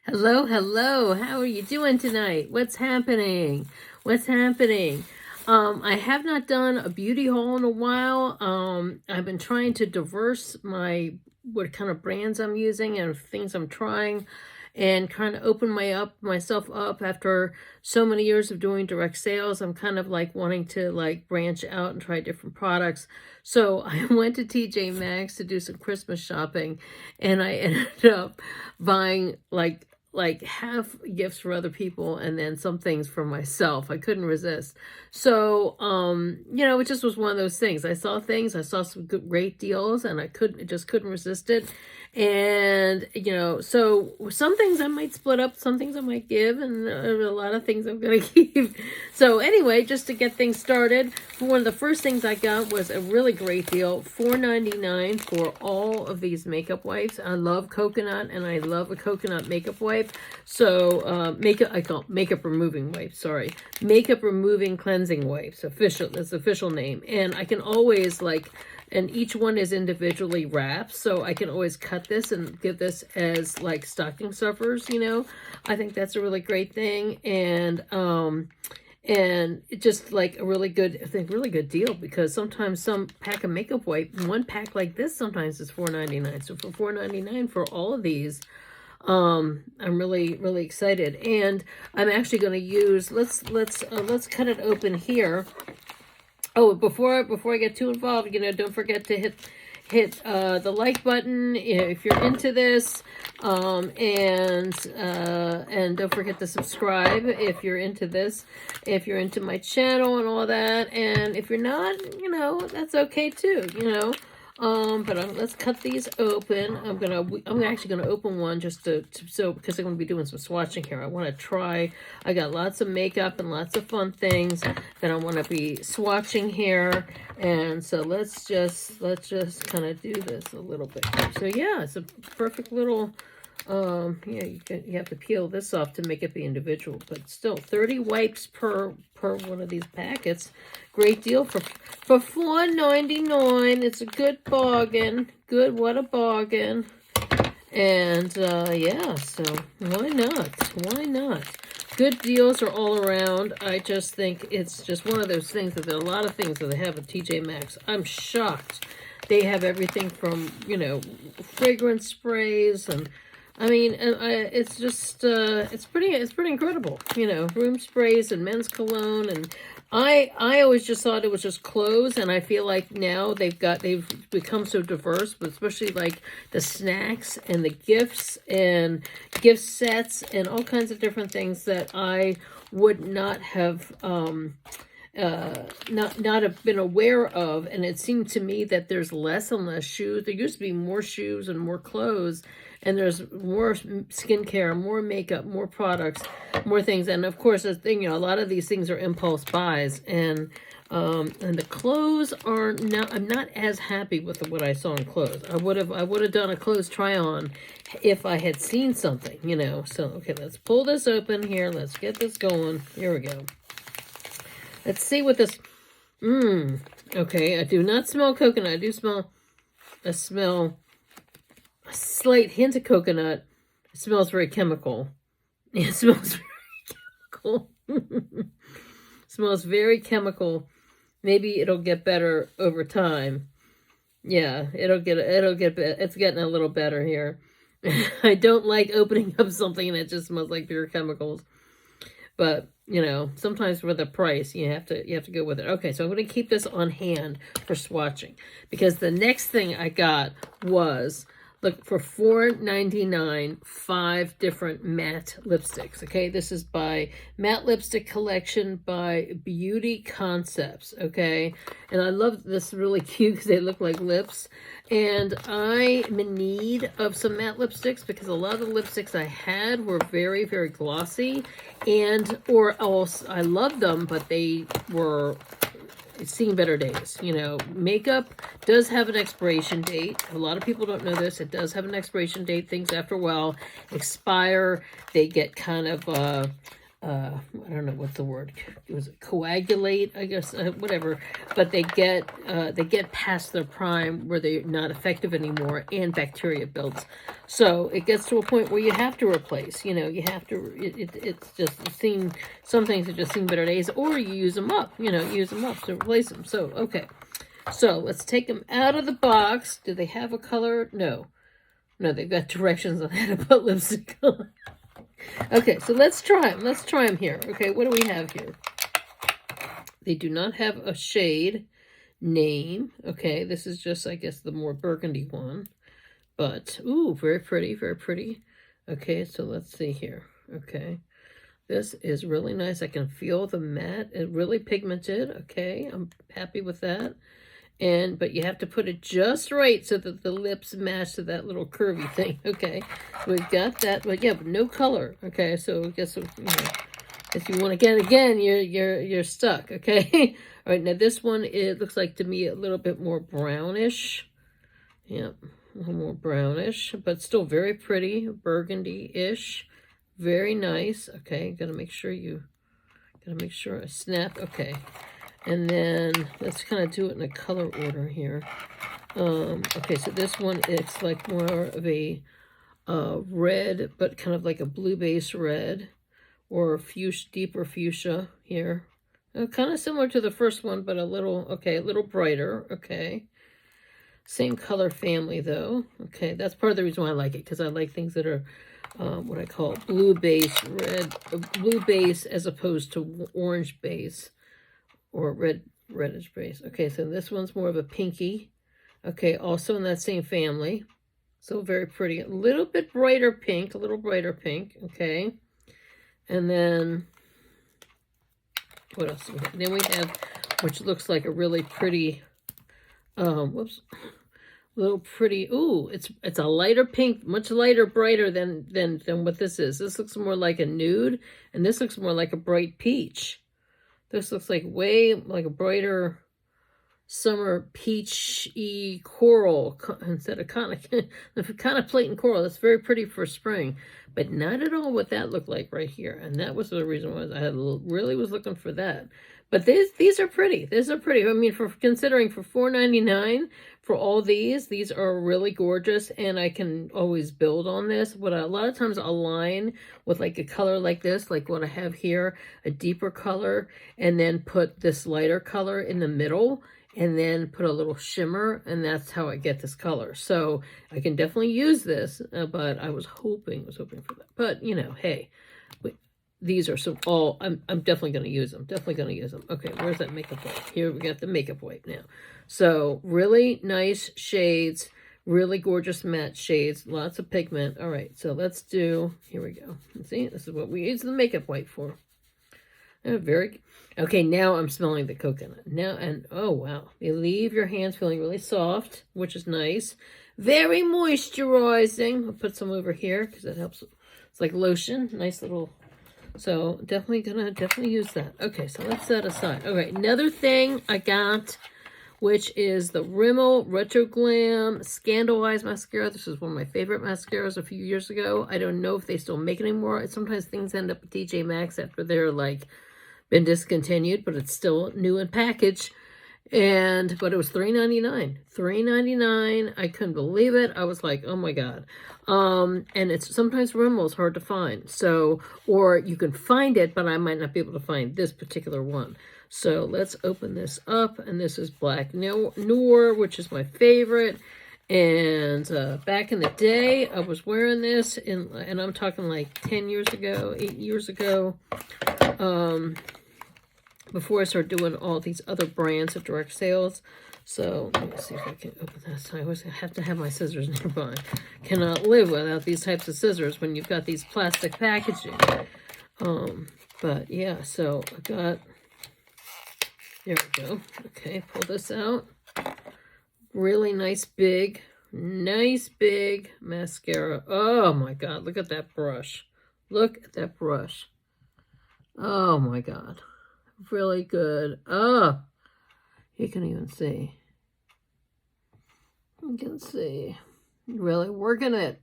Hello, hello. How are you doing tonight? What's happening? What's happening? I have not done a beauty haul in a while. I've been trying to diverse what kind of brands I'm using and things I'm trying, and kind of open myself up after so many years of doing direct sales. I'm kind of like wanting to like branch out and try different products. So I went to TJ Maxx to do some Christmas shopping, and I ended up buying like half gifts for other people and then some things for myself. I couldn't resist. So, it just was one of those things. I saw some great deals, and I just couldn't resist it. And, so some things I might split up, some things I might give, and a lot of things I'm going to keep. So anyway, just to get things started, one of the first things I got was a really great deal, $4.99 for all of these makeup wipes. I love coconut, and I love a coconut makeup wipe. So I call it makeup removing wipes, sorry. Makeup removing cleansing wipes, that's the official name. And I can always and each one is individually wrapped, so I can always cut this and give this as like stocking stuffers, I think that's a really great thing. And it's just like a really good deal, because sometimes some pack of makeup wipe, one pack like this sometimes is $4.99. So for $4.99 for all of these, I'm really excited. And I'm actually going to use, let's cut it open here. Oh, before I get too involved, don't forget to hit the like button if you're into this, and don't forget to subscribe if you're into this, if you're into my channel and all that. And if you're not, that's okay too, but let's cut these open. I'm actually gonna open one just because I'm gonna be doing some swatching here. I want to try. I got lots of makeup and lots of fun things that I want to be swatching here, and so let's just kind of do this a little bit. So yeah, it's a perfect little. You have to peel this off to make it be individual, but still 30 wipes per one of these packets. Great deal for $4.99. It's a good bargain. What a bargain. And yeah, so why not? Good deals are all around. I just think it's just one of those things that there are a lot of things that they have at TJ Maxx. I'm shocked. They have everything from, fragrance sprays, and I mean, it's just, it's pretty incredible, room sprays and men's cologne. And I always just thought it was just clothes, and I feel like now they've become so diverse, but especially like the snacks and the gifts and gift sets and all kinds of different things that I would not have, not have been aware of. And it seemed to me that there's less and less shoes. There used to be more shoes and more clothes, and there's more skincare, more makeup, more products, more things. And of course, the thing, a lot of these things are impulse buys, and the clothes are not. I'm not as happy with what I saw in clothes. I would have done a clothes try on if I had seen something, So okay, let's pull this open here. Let's get this going. Here we go. Let's see what this. Okay, I do not smell coconut. I smell a slight hint of coconut. It smells very chemical. It smells very chemical. Smells very chemical. Maybe it'll get better over time. Yeah, it's getting a little better here. I don't like opening up something that just smells like pure chemicals. But, sometimes for the price, you have to go with it. Okay, so I'm going to keep this on hand for swatching, because the next thing I got was, look, for $4.99, 5 different matte lipsticks. Okay, this is by Matte Lipstick Collection by Beauty Concepts. Okay, and I love this, really cute because they look like lips. And I'm in need of some matte lipsticks, because a lot of the lipsticks I had were very, very glossy, or else I loved them, but they were seeing better days. Makeup does have an expiration date. A lot of people don't know this. It does have an expiration date. Things after a while expire. They get kind of I don't know what's the word. It was coagulate, I guess, whatever. But they get past their prime where they're not effective anymore, and bacteria builds. So it gets to a point where you have to replace. You know, you have to. It's just some things that just seem better days, or you use them up. You know, use them up to replace them. So okay, so let's take them out of the box. Do they have a color? No, they've got directions on how to put lipstick on. Okay, so let's try them. Let's try them here. Okay, what do we have here? They do not have a shade name. Okay, this is just, I guess, the more burgundy one. But, ooh, very pretty, very pretty. Okay, so let's see here. Okay, this is really nice. I can feel the matte. It's really pigmented. Okay, I'm happy with that. But you have to put it just right so that the lips match to that little curvy thing. Okay, we've got that, but yeah, but no color. Okay, so I guess, you know, if you want to get it again, you're stuck. Okay, all right. Now this one, it looks like to me a little bit more brownish. Yep, a little more brownish, but still very pretty, burgundy-ish. Very nice. Okay, gotta make sure I snap. Okay. And then let's kind of do it in a color order here. Okay, so this one, it's like more of a red, but kind of like a blue base red, or fuchsia, deeper fuchsia here. Kind of similar to the first one, but a little brighter. Okay. Same color family though. Okay, that's part of the reason why I like it, because I like things that are what I call blue base red, blue base as opposed to orange base. Or reddish base. Okay, so this one's more of a pinky. Okay, also in that same family. So very pretty. A little bit brighter pink, okay. And then, what else do we have? Then we have, which looks like a really pretty, little pretty, ooh, it's a lighter pink, much lighter, brighter than what this is. This looks more like a nude, and this looks more like a bright peach. This looks like way like a brighter summer peachy coral instead of contemplating coral. That's very pretty for spring, but not at all what that looked like right here. And that was the reason why I really was looking for that. But these are pretty. These are pretty. I mean, considering for $4.99 for all these are really gorgeous, and I can always build on this. But a lot of times I'll line with like a color like this, like what I have here, a deeper color, and then put this lighter color in the middle, and then put a little shimmer, and that's how I get this color. So I can definitely use this, but I was hoping for that. But you know, hey, these are I'm definitely going to use them. Okay, where's that makeup wipe? Here we got the makeup wipe now. So really nice shades, really gorgeous matte shades, lots of pigment. All right, so let's do, here we go. See, this is what we use the makeup wipe for. Okay, now I'm smelling the coconut. Now, and oh wow, they leave your hands feeling really soft, which is nice. Very moisturizing. I'll put some over here because that helps. It's like lotion, nice little. So definitely use that. Okay, so let's set aside. Okay, another thing I got, which is the Rimmel Retro Glam Scandalized Mascara. This is one of my favorite mascaras a few years ago. I don't know if they still make it anymore. Sometimes things end up at TJ Maxx after they're like been discontinued, but it's still new in package. But it was $3.99. $3.99. I couldn't believe it. I was like, oh my God. And it's sometimes Rimmel's hard to find. So, or you can find it, but I might not be able to find this particular one. So let's open this up. And this is Black Noir, which is my favorite. And back in the day, I was wearing this, and I'm talking like 10 years ago, 8 years ago. Before I start doing all these other brands of direct sales. So let me see if I can open this. I always have to have my scissors nearby. Cannot live without these types of scissors when you've got these plastic packaging. But yeah, so I got, there we go. Okay, pull this out. Really nice big mascara. Oh my God, look at that brush. Look at that brush. Oh my God. Really good. Oh, you can even see. You can see. Really working it.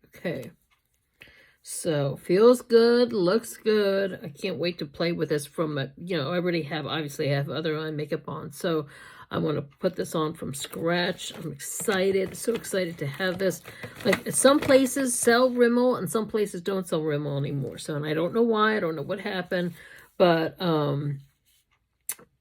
Okay. So feels good, looks good. I can't wait to play with this from a, I already have, obviously I have other eye makeup on. So I want to put this on from scratch. I'm excited, so excited to have this. Like some places sell Rimmel and some places don't sell Rimmel anymore. So, and I don't know why, I don't know what happened, but so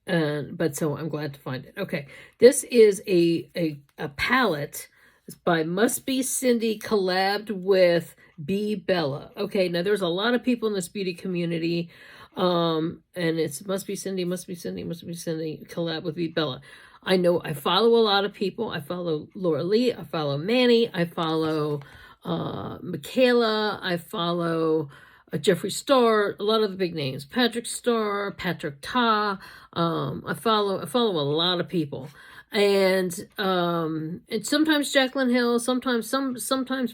I'm glad to find it. Okay, this is a palette. It's by Must Be Cindy, collabed with BibaGirrrl. Okay, now there's a lot of people in this beauty community, and it's Must Be Cindy, Must Be Cindy, Must Be Cindy, collab with BibaGirrrl. I know I follow a lot of people. I follow Laura Lee, I follow Manny, I follow Michaela, I follow Jeffree Star, a lot of the big names, Patrick Star, Patrick Ta. I follow a lot of people, and sometimes Jaclyn Hill, sometimes,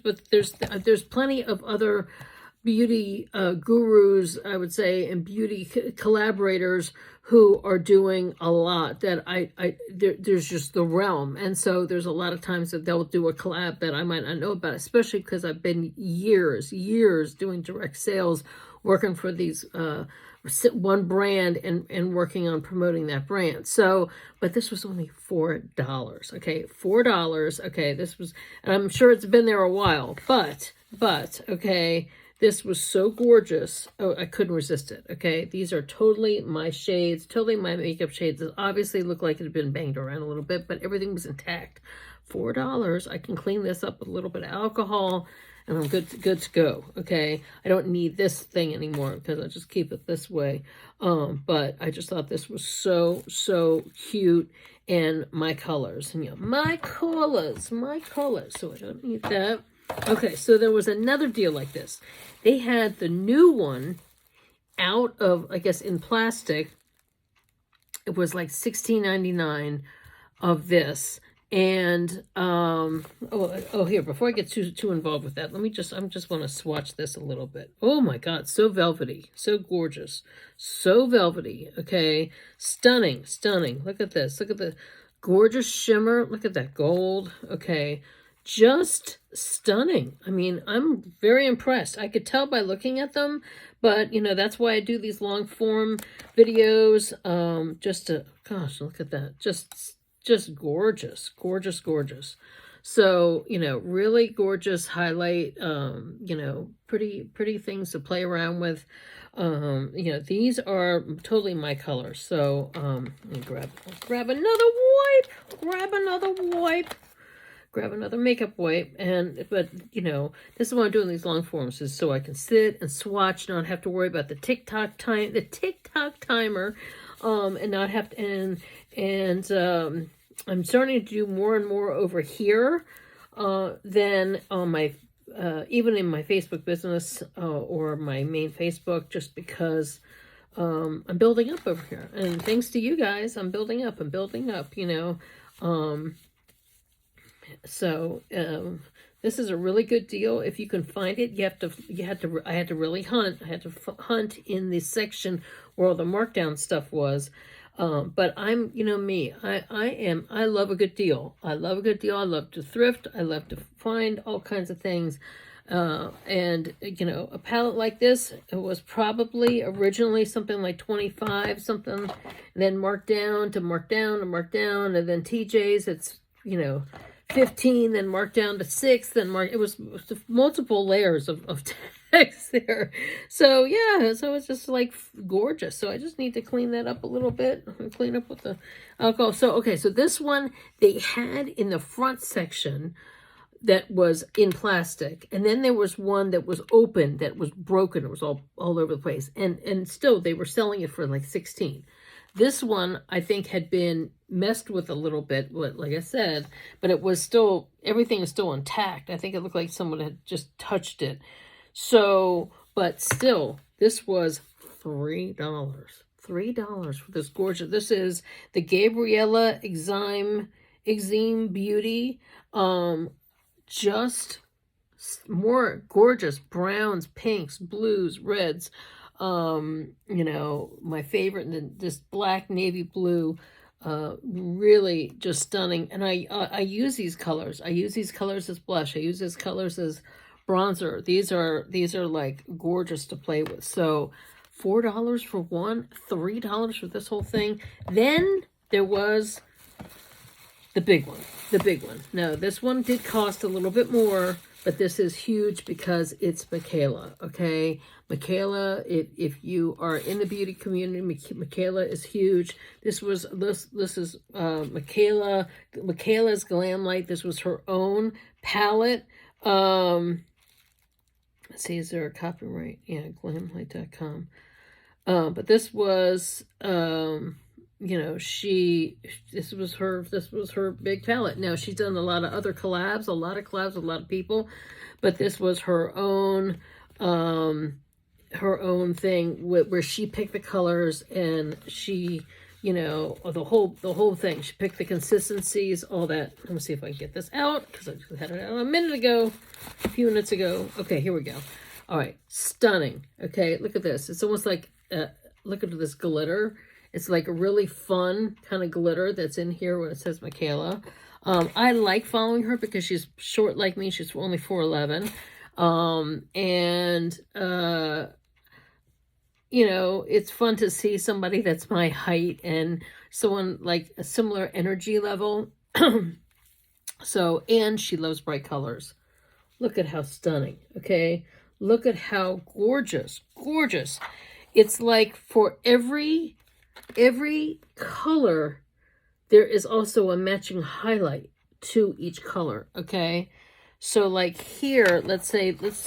but there's plenty of other beauty gurus, I would say, and beauty collaborators who are doing a lot that there's just the realm. And so there's a lot of times that they'll do a collab that I might not know about, especially because I've been years doing direct sales, working for these one brand and working on promoting that brand. So, but this was only $4. Okay, $4. Okay, this was, and I'm sure it's been there a while, but okay, this was so gorgeous. Oh, I couldn't resist it. Okay, these are totally my shades, totally my makeup shades. It obviously looked like it had been banged around a little bit, but everything was intact. $4. I can clean this up with a little bit of alcohol, and I'm good to go. Okay, I don't need this thing anymore because I just keep it this way. But I just thought this was so cute, and my colors, and my colors. So I don't need that. Okay, so there was another deal like this. They had the new one out of, I guess, in plastic. It was like $16.99 of this. And here, before I get too involved with that, I just want to swatch this a little bit. Oh my God, so velvety, so gorgeous, so velvety. Okay, stunning. Look at this. Look at the gorgeous shimmer. Look at that gold. Okay, just stunning. I mean, I'm very impressed. I could tell by looking at them, but that's why I do these long form videos. Gosh, look at that. Just gorgeous. So, really gorgeous highlight, pretty things to play around with. These are totally my colors. So, let me grab another wipe. Grab another makeup wipe, but this is why I'm doing these long forms, is so I can sit and swatch, not have to worry about the TikTok timer, and not have to, and I'm starting to do more and more over here than on my even in my Facebook business or my main Facebook, just because I'm building up over here, and thanks to you guys, I'm building up. So this is a really good deal if you can find it. I had to really hunt. I had to hunt in the section where all the markdown stuff was. But I'm, me. I love a good deal. I love to thrift. I love to find all kinds of things. And a palette like this, it was probably originally something like 25 something, then marked down, and then TJ's, it's 15, then marked down to 6, then it was multiple layers of text there. So yeah, so it's just like gorgeous. So I just need to clean that up a little bit, clean up with the alcohol. So okay, so this one they had in the front section that was in plastic, and then there was one that was open, that was broken. It was all over the place, and still they were selling it for like 16. This one, I think, had been messed with a little bit, like I said, but it was still, everything is still intact. I think it looked like someone had just touched it. So, but still, this was $3. $3 for this gorgeous, this is the Gabriella Exime Beauty. Just more gorgeous browns, pinks, blues, reds. My favorite, this black navy blue, really just stunning. And I use these colors. I use these colors as blush. I use these colors as bronzer. These are like gorgeous to play with. So $4 for one, $3 for this whole thing. Then there was the big one. The big one. Now, this one did cost a little bit more, but this is huge because it's Michaela, okay? Michaela, if you are in the beauty community, Michaela is huge. This is Michaela's Glam Light. This was her own palette. Let's see, is there a copyright? Yeah, glamlight.com. But this was you know, this was her big palette. Now, she's done a lot of other collabs, a lot of people, but this was her own thing where she picked the colors, and she, you know, the whole thing. She picked the consistencies, all that. Let me see if I can get this out, because I just had it out a few minutes ago. Okay, here we go. All right, stunning. Okay, look at this. It's almost like, look at this glitter. It's like a really fun kind of glitter that's in here when it says Michaela. I like following her because she's short like me. She's only 4'11". You know, it's fun to see somebody that's my height and someone like a similar energy level. So, and she loves bright colors. Look at how stunning, okay? Look at how gorgeous. It's like for every color, there is also a matching highlight to each color, okay? So like here, let's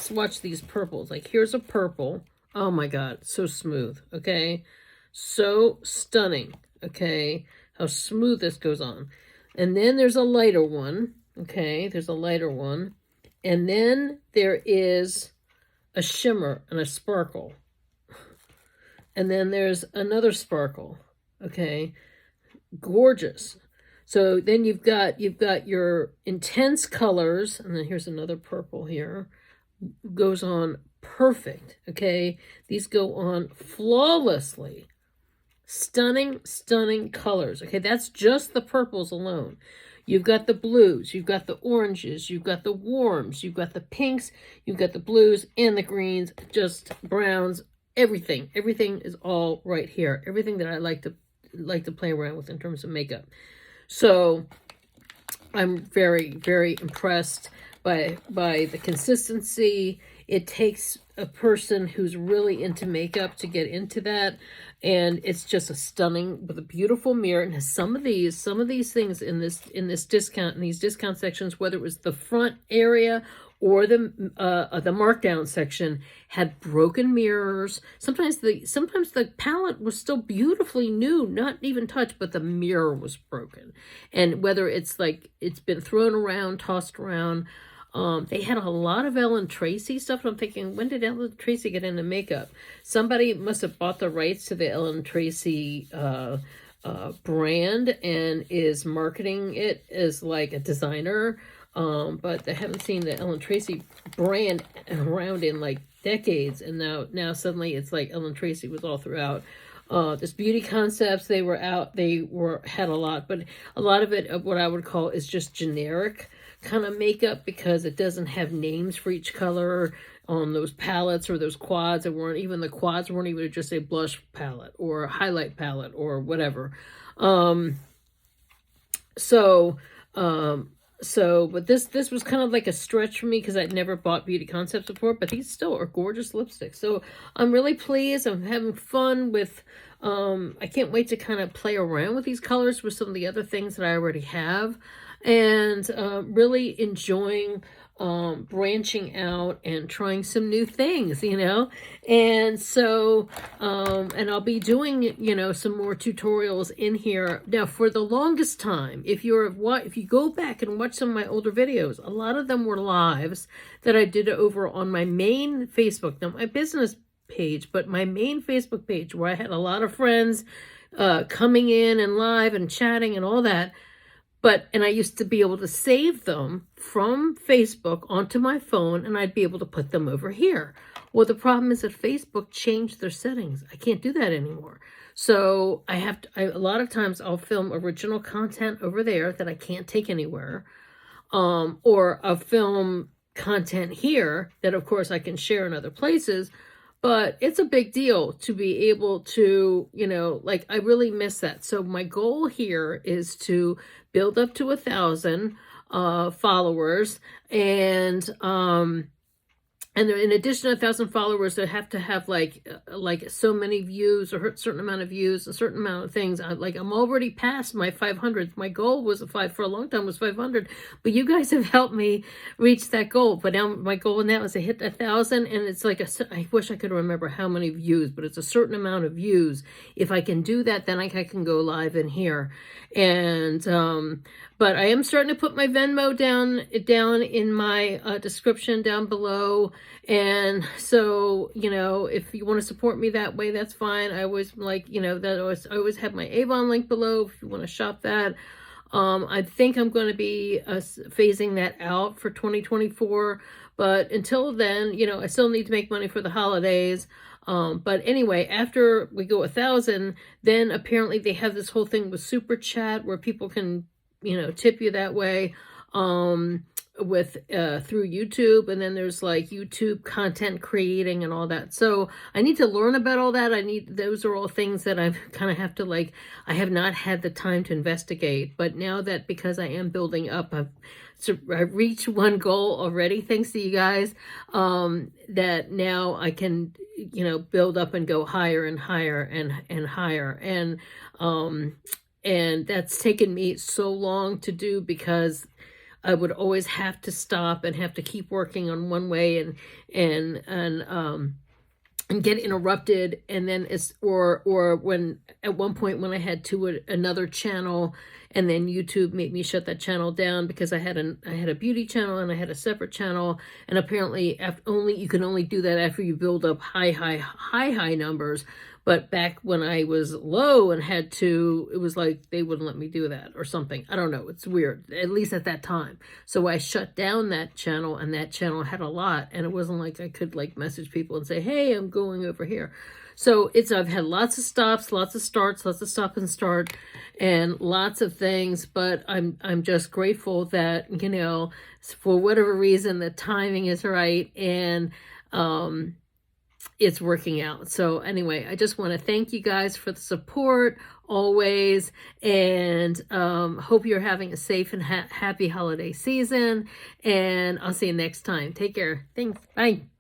swatch these purples. Like here's a purple. Oh my God, so smooth, okay? So stunning, okay? How smooth this goes on. And then there's a lighter one, okay? There's a lighter one. And then there is a shimmer and a sparkle. And then there's another sparkle, okay? Gorgeous. So then you've got your intense colors, and then here's another purple here. Goes on perfect, okay? These go on flawlessly. Stunning colors, okay? That's just the purples alone. You've got the blues, you've got the oranges, you've got the warms, you've got the pinks, you've got the blues and the greens, just browns, everything is all right here. Everything that I like to play around with in terms of makeup. So I'm very impressed by the consistency. It takes a person who's really into makeup to get into that, and it's just a stunning, with a beautiful mirror. And has some of these things in this discount, in these discount sections, whether it was the front area or the markdown section, had broken mirrors. Sometimes the palette was still beautifully new, not even touched, but the mirror was broken. And whether it's like it's been thrown around, tossed around. They had a lot of Ellen Tracy stuff. And I'm thinking, when did Ellen Tracy get into makeup? Somebody must have bought the rights to the Ellen Tracy brand and is marketing it as like a designer. But I haven't seen the Ellen Tracy brand around in like decades, and now suddenly it's like Ellen Tracy was all throughout. This beauty concepts, they had a lot, but a lot of it of what I would call is just generic kind of makeup, because it doesn't have names for each color on those palettes or those quads. The quads weren't even just a blush palette or a highlight palette or whatever. But this was kind of like a stretch for me because I'd never bought beauty concepts before, but these still are gorgeous lipsticks. So I'm really pleased. I'm having fun with, I can't wait to kind of play around with these colors with some of the other things that I already have, and really enjoying branching out and trying some new things, you know. And so and I'll be doing, you know, some more tutorials in here. Now, for the longest time, if you go back and watch some of my older videos, a lot of them were lives that I did over on my main Facebook, not my business page, but my main Facebook page, where I had a lot of friends coming in and live and chatting and all that. And I used to be able to save them from Facebook onto my phone, and I'd be able to put them over here. Well, the problem is that Facebook changed their settings. I can't do that anymore. So a lot of times I'll film original content over there that I can't take anywhere. Or I'll film content here that of course I can share in other places, but it's a big deal to be able to, you know, like I really miss that. So my goal here is to build up to 1,000 followers, and in addition to 1,000 followers, they have to have like so many views or a certain amount of views, a certain amount of things. I'm already past my 500. My goal was for a long time was 500, but you guys have helped me reach that goal. But now my goal now is to hit 1,000, and it's like I wish I could remember how many views, but it's a certain amount of views. If I can do that, then I can go live in here, and but I am starting to put my Venmo down in my description down below. And so, you know, if you want to support me that way, that's fine. I always like, you know, I always have my Avon link below if you want to shop that. I think I'm going to be phasing that out for 2024. But until then, you know, I still need to make money for the holidays. But anyway, after we go 1,000, then apparently they have this whole thing with Super Chat where people can, you know, tip you that way with through YouTube, and then there's like YouTube content creating and all that. So I need to learn about all that. Those are all things that I've kind of have to like, I have not had the time to investigate, but now that because I am building up, I've reached one goal already, thanks to you guys, that now I can, you know, build up and go higher and higher and higher. And that's taken me so long to do because I would always have to stop and have to keep working on one way and get interrupted. And then or when at one point when I had another channel, and then YouTube made me shut that channel down because I had a beauty channel and I had a separate channel, and apparently you can only do that after you build up high numbers. But back when I was low and it was like they wouldn't let me do that or something. I don't know. It's weird, at least at that time. So I shut down that channel, and that channel had a lot, and it wasn't like I could like message people and say, hey, I'm going over here. So I've had lots of stops, lots of starts, lots of stop and start, and lots of things, but I'm just grateful that, you know, for whatever reason, the timing is right, and it's working out. So anyway, I just want to thank you guys for the support always, and hope you're having a safe and happy holiday season, and I'll see you next time. Take care. Thanks. Bye.